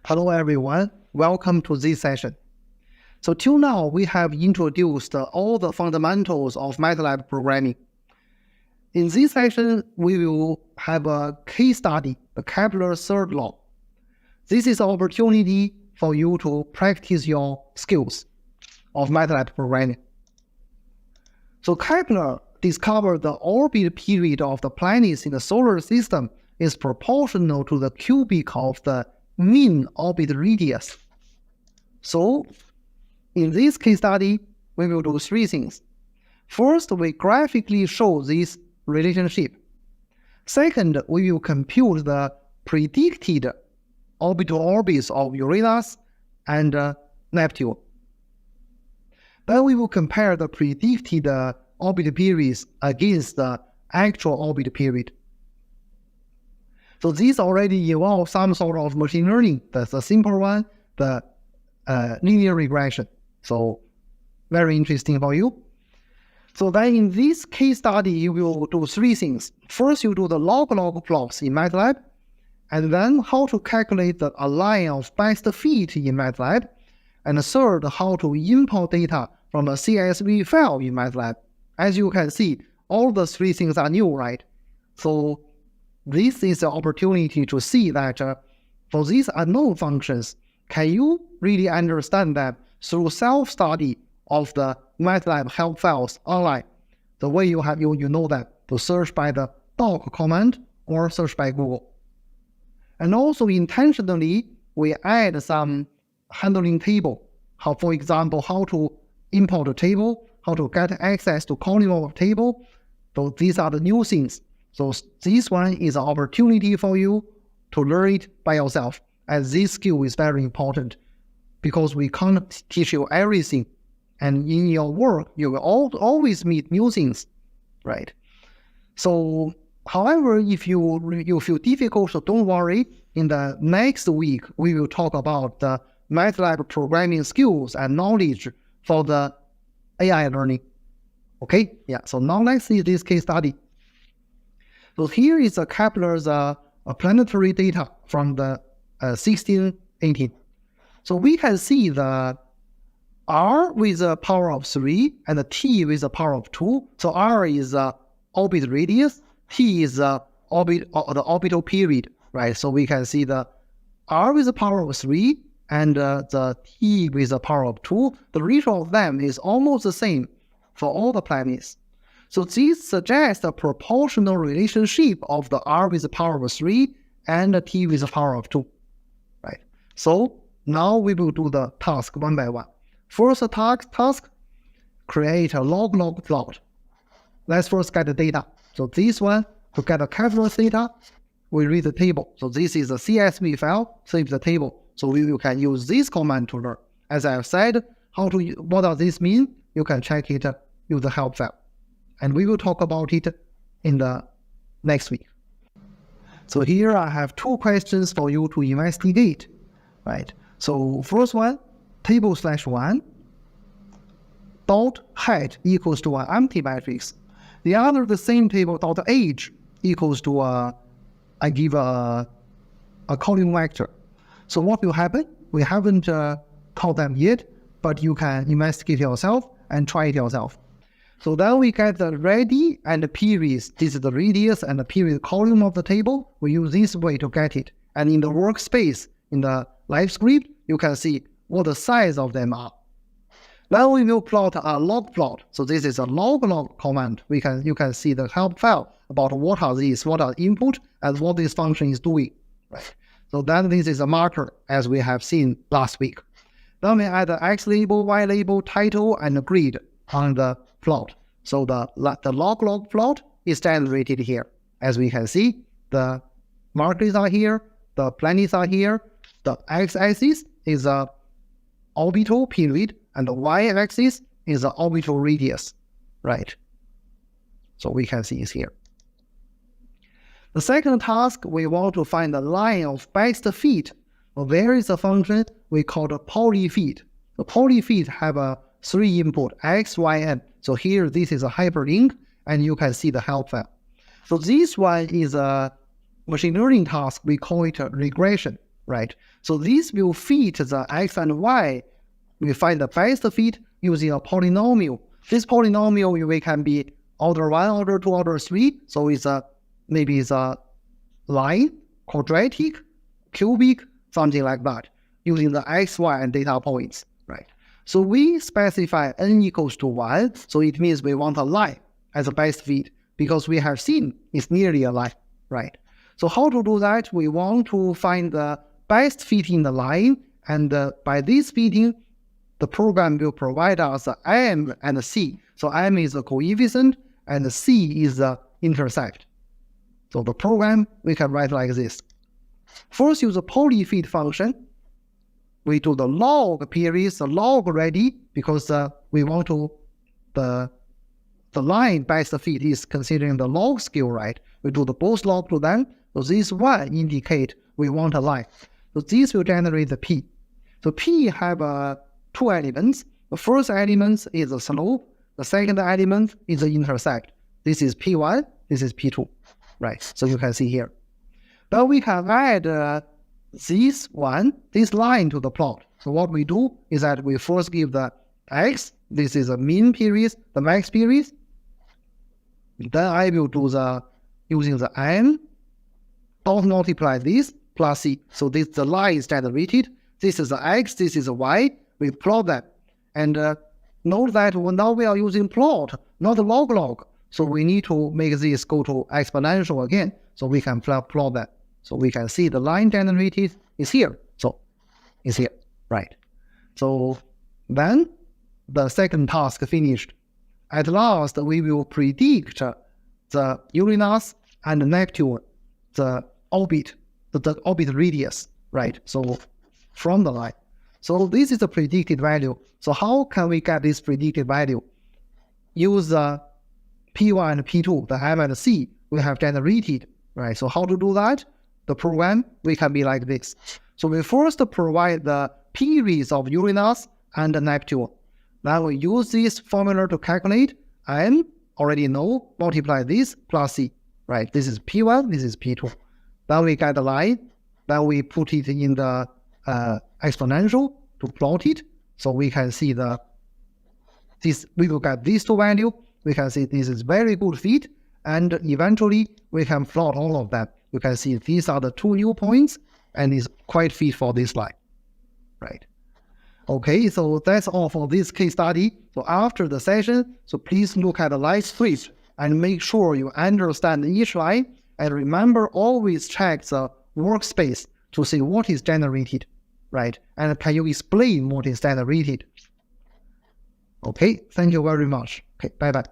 Hello everyone, welcome to this session. So till now, we have introduced all the fundamentals of MATLAB programming. In this session, we will have a case study, the Kepler third law. This is an opportunity for you to practice your skills of MATLAB programming. So Kepler discovered the orbit period of the planets in the solar system is proportional to the cubic of the mean orbit radius. So in this case study, we will do three things. First, we graphically show this relationship. Second, we will compute the predicted orbital orbits of Uranus and Neptune. Then we will compare the predicted orbit periods against the actual orbit period. So this already involves some sort of machine learning. That's the simple one, the linear regression. So very interesting for you. So then in this case study, you will do three things. First, you do the log-log plots in MATLAB, and then how to calculate the line of best fit in MATLAB, and third, how to import data from a CSV file in MATLAB. As you can see, all the three things are new, right? So this is the opportunity to see that for these unknown functions, can you really understand them through self-study of the MATLAB help files online? The way you know that to search by the doc command or search by Google. And also intentionally, we add some handling table. For example, how to import a table, how to get access to column of table. So these are the new things. So this one is an opportunity for you to learn it by yourself. And this skill is very important because we can't teach you everything. And in your work, you will always meet new things, right? So, however, if you feel difficult, so don't worry. In the next week, we will talk about the MATLAB programming skills and knowledge for the AI learning. Okay, yeah, so now let's see this case study. So here is Kepler's planetary data from the 1618. So we can see the R with a power of 3 and the T with a power of 2. So R is orbit radius, T is the orbital period, right? So we can see the R with a power of 3 and the T with a power of 2. The ratio of them is almost the same for all the planets. So this suggests a proportional relationship of the R with the power of 3 and the T with the power of 2, right? So now we will do the task one by one. First task, create a log-log plot. Let's first get the data. So this one, to get the Kepler data, we read the table. So this is a CSV file, save the table. So we can use this command to learn. As I have said, what does this mean? You can check it, use the help file. And we will talk about it in the next week. So here I have two questions for you to investigate, right? So first one, table/1 dot height equals to an empty matrix. The other, the same table dot age equals to I give a column vector. So what will happen? We haven't called them yet, but you can investigate yourself and try it yourself. So then we get the ready and the periods. This is the radius and the period column of the table. We use this way to get it. And in the workspace, in the live script, you can see what the size of them are. Then we will plot a log plot. So this is a log-log command. You can see the help file about what are these, what are input, and what this function is doing. Right. So then this is a marker, as we have seen last week. Then we add the X label, Y label, title, and a grid on the plot. So the log-log plot is generated here. As we can see, the markers are here, the planets are here, the x-axis is a orbital period, and the y-axis is the orbital radius, right? So we can see it's here. The second task, we want to find the line of best fit. Well, there is a function we call the polyfit. The polyfit have a 3 input, x, y, and. So here, this is a hyperlink, and you can see the help file. So this one is a machine learning task. We call it a regression. right? So this will fit the x and y. We find the best fit using a polynomial. This polynomial we can be order 1, order 2, order 3. So it's maybe it's a line, quadratic, cubic, something like that, using the x, y, and data points, right? So we specify n equals to 1, so it means we want a line as a best fit, because we have seen it's nearly a line, right? So how to do that? We want to find the best fit in the line, and by this fitting, the program will provide us m and c. So m is the coefficient, and c is the intercept. So the program we can write like this. First, use a polyfit function. We do the log periods, the log ready, because we want to, the line best fit is considering the log scale, right? We do the both log to them. So this one indicate we want a line. So this will generate the P. So P have two elements. The first element is the slope. The second element is the intercept. This is P1, this is P2, right? So you can see here. But we can add this line to the plot. So what we do is that we first give the x, this is the mean period, the max period. Then I will do using the n, dot multiply this plus c. So this the line is generated. This is the x, this is the y. We plot that. And note that now we are using plot, not log. So we need to make this go to exponential again. So we can plot that. So we can see the line generated is here. So it's here, right? So then the second task finished. At last, we will predict the Uranus and Neptune, the orbit radius, right? So from the line. So this is the predicted value. So how can we get this predicted value? Use the P1 and P2, the M and C we have generated, right? So how to do that? The program, we can be like this. So we first provide the periods of Uranus and Neptune. Then we use this formula to calculate and already know, multiply this plus C, right? This is P1, this is P2. Then we get the line, then we put it in the exponential to plot it. So we can see we will get these two values. We can see this is very good fit, and eventually we can plot all of them. You can see these are the two new points, and it's quite fit for this line, right? Okay, so that's all for this case study. So after the session, so please look at the line script and make sure you understand each line, and remember always check the workspace to see what is generated, right? And can you explain what is generated? Okay, thank you very much. Okay, bye-bye.